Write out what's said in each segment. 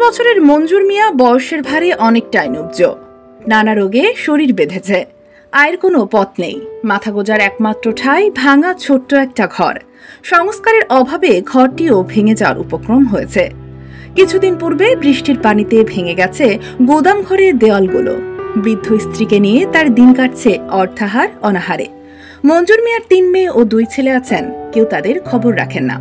বছরের মঞ্জুর মিয়া বয়সের ভারে অনেকটাই নুব্জ। নানা রোগে শরীর বেঁধেছে, আয়ের কোনো পথ নেই। মাথা গোজার একমাত্র ঠাঁই ভাঙা ছোট্ট একটা ঘর। সংস্কারের অভাবে ঘরটিও ভেঙে যাওয়ার উপক্রম হয়েছে। কিছুদিন পূর্বে বৃষ্টির পানিতে ভেঙে গেছে গোদাম ঘরের দেওয়ালগুলো। বৃদ্ধ স্ত্রীকে নিয়ে তার দিন কাটছে অর্থাহার অনাহারে। মঞ্জুর মিয়ার 3 মেয়ে ও 2 ছেলে আছেন, কেউ তাদের খবর রাখেন না।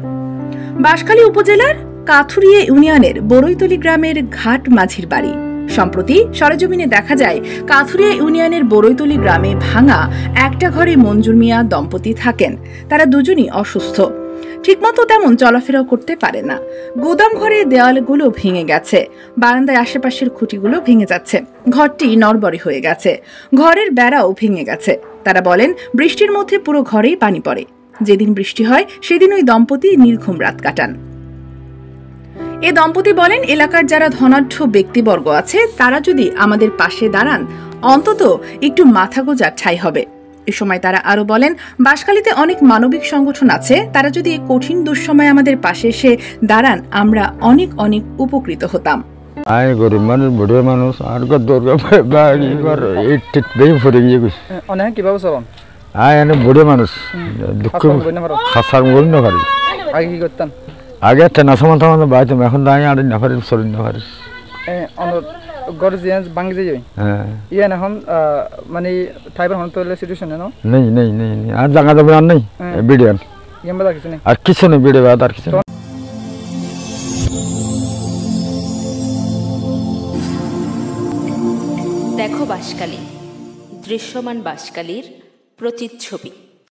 বাঁশখালী উপজেলার কাথুরিয়া ইউনিয়নের বড়ইতলী গ্রামের ঘাট মাঝির বাড়ি। সম্প্রতি সরেজমিনে দেখা যায় কাথুরিয়া ইউনিয়নের বড়ইতলী গ্রামে ভাঙা একটা ঘরে মঞ্জুর মিয়া দম্পতি থাকেন। তারা দুজনই অসুস্থ, ঠিকমতো তেমন চলাফেরাও করতে পারে না। গোদাম ঘরের দেওয়ালগুলো ভেঙে গেছে, বারান্দায় আশেপাশের খুঁটিগুলো ভেঙে যাচ্ছে, ঘরটি নড়বড়ে হয়ে গেছে, ঘরের বেড়াও ভেঙে গেছে। তারা বলেন বৃষ্টির মধ্যে পুরো ঘরেই পানি পড়ে। যেদিন বৃষ্টি হয় সেদিন ওই দম্পতি নির্ঘুম রাত কাটান। এ দম্পতি বলেন এলাকার যারা ধনাঢ্য ব্যক্তিবর্গ আছে তারা যদি আমাদের পাশে দাঁড়ান অন্তত একটু মাথা গোজার ঠাঁই হবে। এ সময় তারা আরো বলেন বাঁশখালীতে অনেক মানবিক সংগঠন আছে, তারা যদি এই কঠিন দুঃসময়ে আমাদের পাশে এসে দাঁড়ান আমরা অনেক অনেক উপকৃত হতাম। গরিব মানুষ, বুড়ো মানুষ আর অনেক কিভাবে চলাম বুড়ো মানুষ দুঃখ খাসার না পারি। আগে কি করতাম? আগে তেনা সমান্ত বাইতাম, এখন দাঁড়িয়ে আর না পারি, শরীর না পারি। গড় যে ভাঙি যাই ইয়ান এখন মানে ঠাইবার হন তোলে সিচুয়েশন না নেই নেই নেই আর জায়গা যাবে আর নেই বিডিয়ান ইয়ামবা কিছু নেই আর কিছু নেই বিডিয়া আর কিছু। দেখো বাঁশখালী, দৃশ্যমান বাঁশখালীর প্রতিচ্ছবি।